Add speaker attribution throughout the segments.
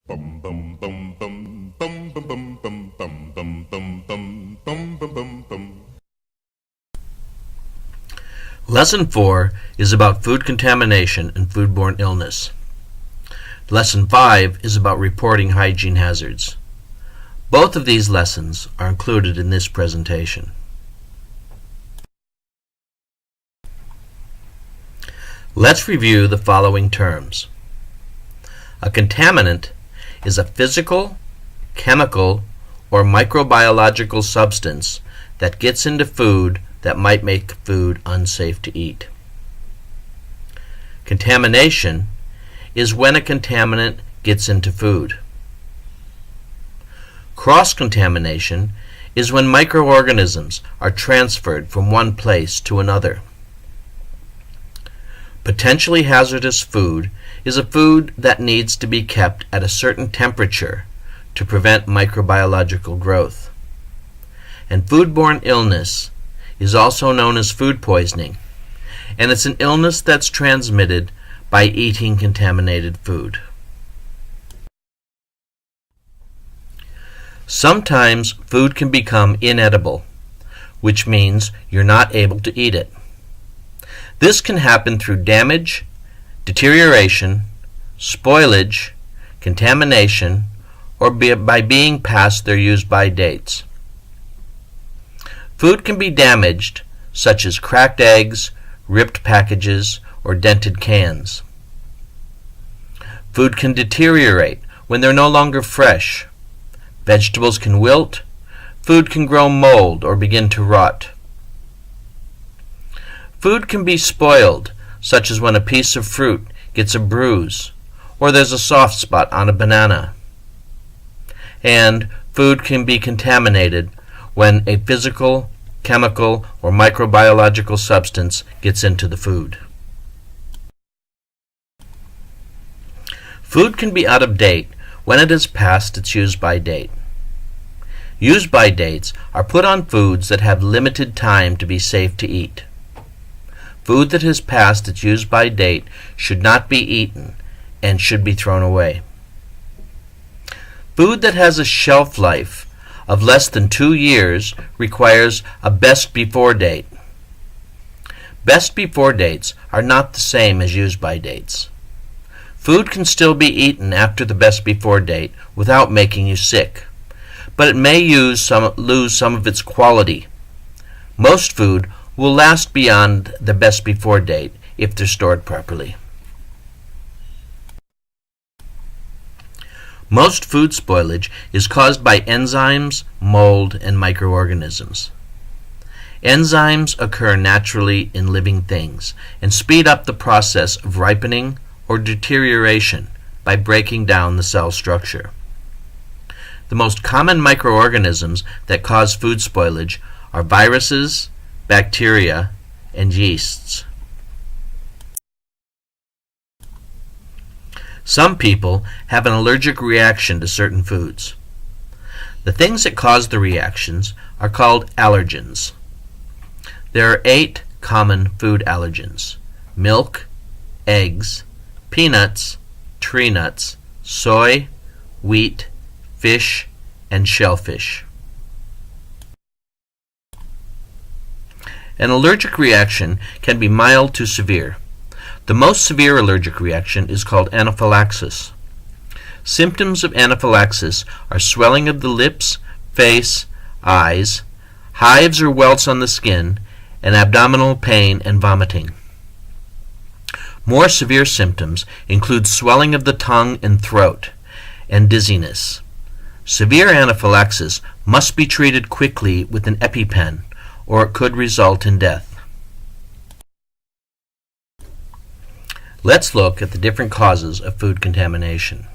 Speaker 1: Bum bum bum bum bum bum bum bum bum bum bum bum bum bum bum bum.
Speaker 2: Lesson 4 is about food contamination and foodborne illness. Lesson 5 is about reporting hygiene hazards. Both of these lessons are included in this presentation. Let's review the following terms. A contaminant is a physical, chemical, or microbiological substance that gets into food that might make food unsafe to eat. Contamination is when a contaminant gets into food. Cross-contamination is when microorganisms are transferred from one place to another. Potentially hazardous food is a food that needs to be kept at a certain temperature to prevent microbiological growth. And foodborne illness is also known as food poisoning, and it's an illness that's transmitted by eating contaminated food. Sometimes food can become inedible, which means you're not able to eat it. This can happen through damage, deterioration, spoilage, contamination, or by being past their use-by dates. Food can be damaged, such as cracked eggs, ripped packages, or dented cans. Food can deteriorate when they're no longer fresh. Vegetables can wilt. Food can grow mold or begin to rot. Food can be spoiled, such as when a piece of fruit gets a bruise, or there's a soft spot on a banana. And food can be contaminated when a physical, chemical, or microbiological substance gets into the food. Food can be out of date when it has passed its use-by date. Use-by dates are put on foods that have limited time to be safe to eat. Food that has passed its use-by date should not be eaten and should be thrown away. Food that has a shelf life of less than 2 years requires a best before date. Best before dates are not the same as use-by dates. Food can still be eaten after the best before date without making you sick, but it may lose some of its quality. Most food will last beyond the best before date if they're stored properly. Most food spoilage is caused by enzymes, mold, and microorganisms. Enzymes occur naturally in living things and speed up the process of ripening or deterioration by breaking down the cell structure. The most common microorganisms that cause food spoilage are viruses, bacteria, and yeasts. Some people have an allergic reaction to certain foods. The things that cause the reactions are called allergens. There are 8 common food allergens: milk, eggs, peanuts, tree nuts, soy, wheat, fish, and shellfish. An allergic reaction can be mild to severe. The most severe allergic reaction is called anaphylaxis. Symptoms of anaphylaxis are swelling of the lips, face, eyes, hives or welts on the skin, and abdominal pain and vomiting. More severe symptoms include swelling of the tongue and throat, and dizziness. Severe anaphylaxis must be treated quickly with an EpiPen, or it could result in death. Let's look at the different causes of food contamination.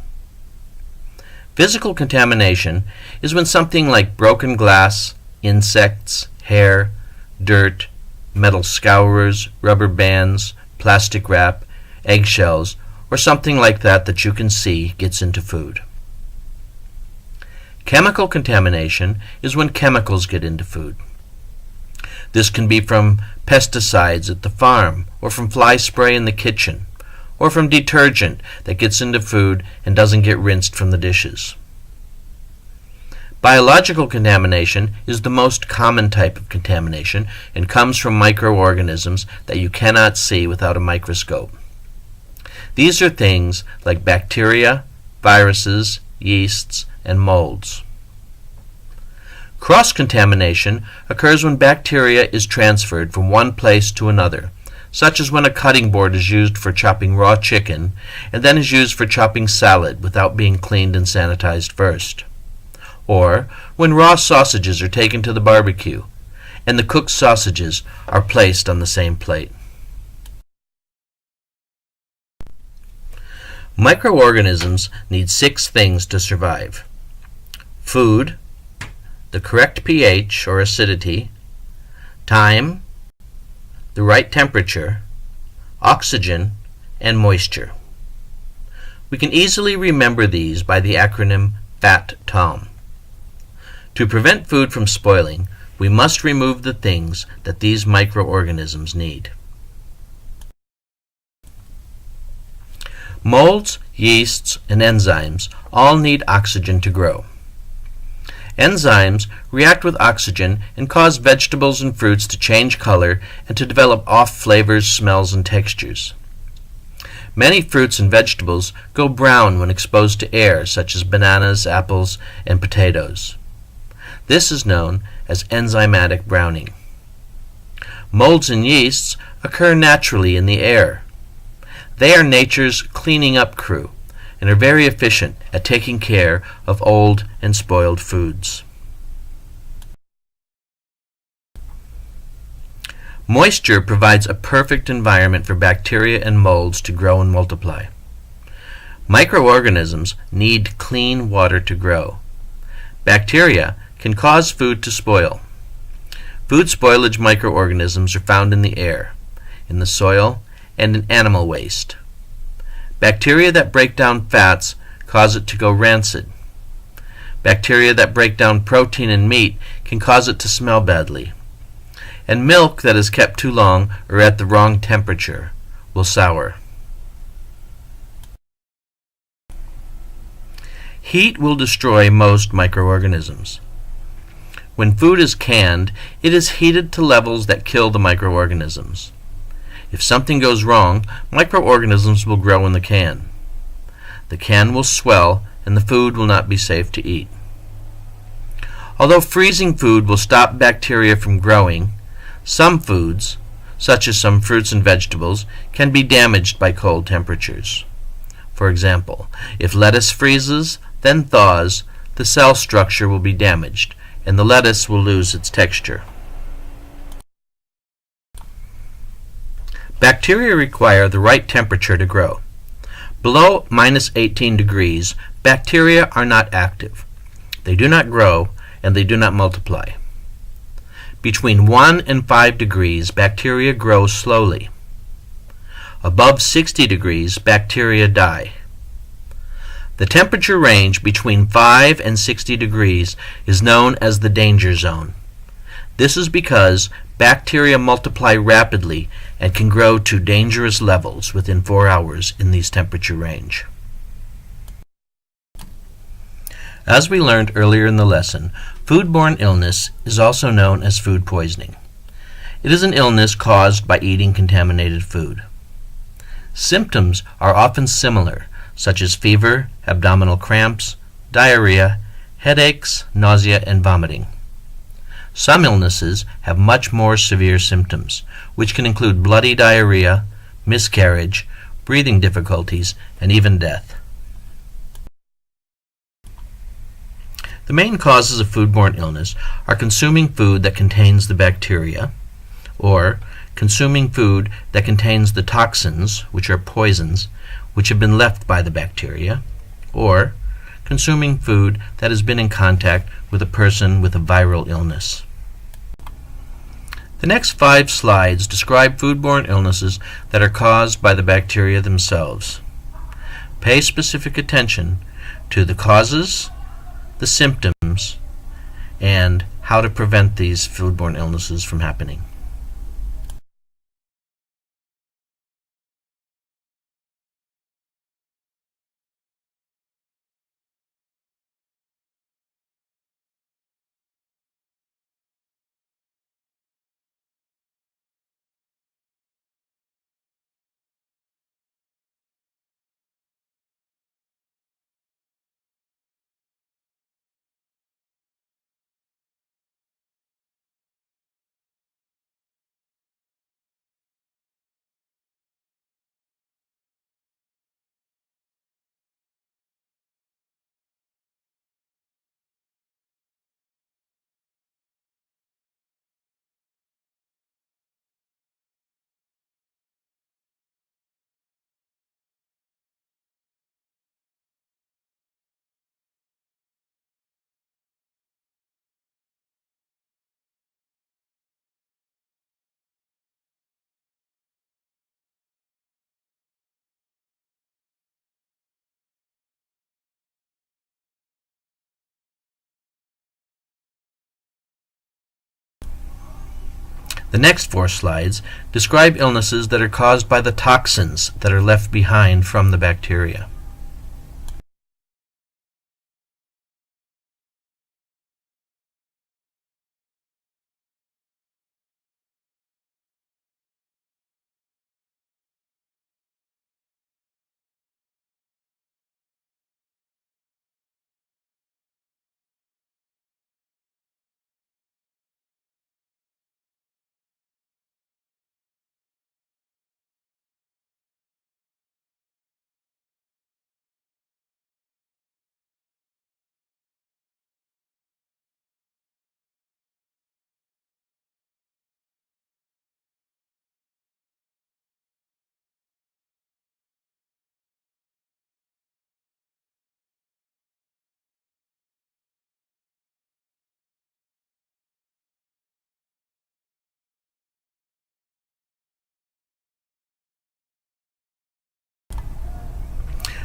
Speaker 2: Physical contamination is when something like broken glass, insects, hair, dirt, metal scourers, rubber bands, plastic wrap, eggshells, or something like that you can see gets into food. Chemical contamination is when chemicals get into food. This can be from pesticides at the farm, or from fly spray in the kitchen, or from detergent that gets into food and doesn't get rinsed from the dishes. Biological contamination is the most common type of contamination and comes from microorganisms that you cannot see without a microscope. These are things like bacteria, viruses, yeasts, and molds. Cross-contamination occurs when bacteria is transferred from one place to another, such as when a cutting board is used for chopping raw chicken and then is used for chopping salad without being cleaned and sanitized first. Or when raw sausages are taken to the barbecue and the cooked sausages are placed on the same plate. Microorganisms need 6 things to survive: food, the correct pH or acidity, time, the right temperature, oxygen, and moisture. We can easily remember these by the acronym FAT-TOM. To prevent food from spoiling, we must remove the things that these microorganisms need. Molds, yeasts, and enzymes all need oxygen to grow. Enzymes react with oxygen and cause vegetables and fruits to change color and to develop off flavors, smells, and textures. Many fruits and vegetables go brown when exposed to air, such as bananas, apples, and potatoes. This is known as enzymatic browning. Molds and yeasts occur naturally in the air. They are nature's cleaning up crew and are very efficient at taking care of old and spoiled foods. Moisture provides a perfect environment for bacteria and molds to grow and multiply. Microorganisms need clean water to grow. Bacteria can cause food to spoil. Food spoilage microorganisms are found in the air, in the soil, and in animal waste. Bacteria that break down fats cause it to go rancid. Bacteria that break down protein in meat can cause it to smell badly. And milk that is kept too long or at the wrong temperature will sour. Heat will destroy most microorganisms. When food is canned, it is heated to levels that kill the microorganisms. If something goes wrong, microorganisms will grow in the can. The can will swell and the food will not be safe to eat. Although freezing food will stop bacteria from growing, some foods, such as some fruits and vegetables, can be damaged by cold temperatures. For example, if lettuce freezes, then thaws, the cell structure will be damaged, and the lettuce will lose its texture. Bacteria require the right temperature to grow. Below -18 degrees, bacteria are not active. They do not grow, and they do not multiply. Between 1 and 5 degrees, bacteria grow slowly. Above 60 degrees, bacteria die. The temperature range between 5 and 60 degrees is known as the danger zone. This is because bacteria multiply rapidly and can grow to dangerous levels within 4 hours in this temperature range. As we learned earlier in the lesson, foodborne illness is also known as food poisoning. It is an illness caused by eating contaminated food. Symptoms are often similar, such as fever, abdominal cramps, diarrhea, headaches, nausea, and vomiting. Some illnesses have much more severe symptoms, which can include bloody diarrhea, miscarriage, breathing difficulties, and even death. The main causes of foodborne illness are consuming food that contains the bacteria, or consuming food that contains the toxins, which are poisons, which have been left by the bacteria, or consuming food that has been in contact with a person with a viral illness. The next 5 slides describe foodborne illnesses that are caused by the bacteria themselves. Pay specific attention to the causes, the symptoms, and how to prevent these foodborne illnesses from happening. The next 4 slides describe illnesses that are caused by the toxins that are left behind from the bacteria.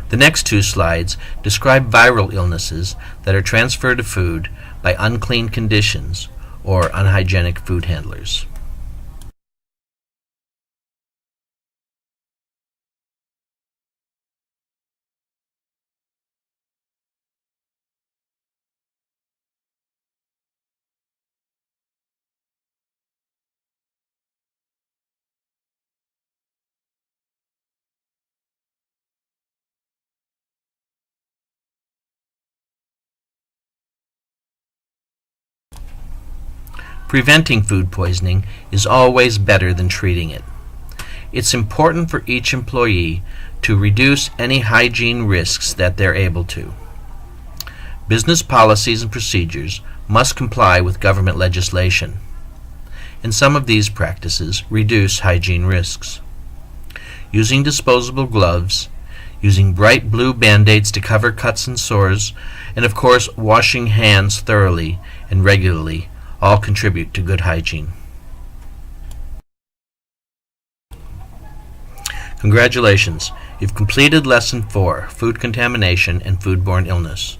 Speaker 2: The next 2 slides describe viral illnesses that are transferred to food by unclean conditions or unhygienic food handlers. Preventing food poisoning is always better than treating it. It's important for each employee to reduce any hygiene risks that they're able to. Business policies and procedures must comply with government legislation, and some of these practices reduce hygiene risks. Using disposable gloves, using bright blue Band-Aids to cover cuts and sores, and of course washing hands thoroughly and regularly all contribute to good hygiene. Congratulations! You've completed Lesson 4, Food Contamination and Foodborne Illness.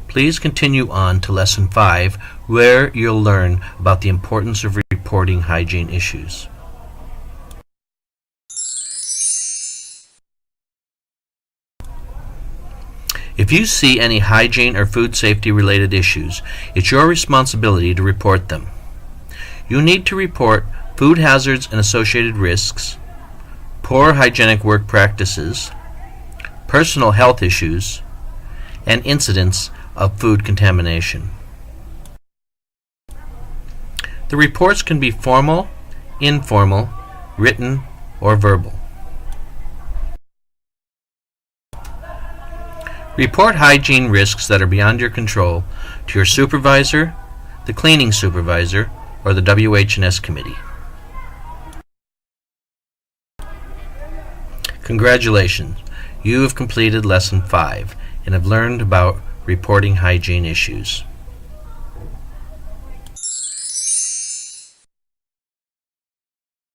Speaker 2: Please continue on to Lesson 5, where you'll learn about the importance of reporting hygiene issues. If you see any hygiene or food safety related issues, it's your responsibility to report them. You need to report food hazards and associated risks, poor hygienic work practices, personal health issues, and incidents of food contamination. The reports can be formal, informal, written, or verbal. Report hygiene risks that are beyond your control to your supervisor, the cleaning supervisor, or the WH&S committee. Congratulations! You have completed Lesson 5 and have learned about reporting hygiene issues.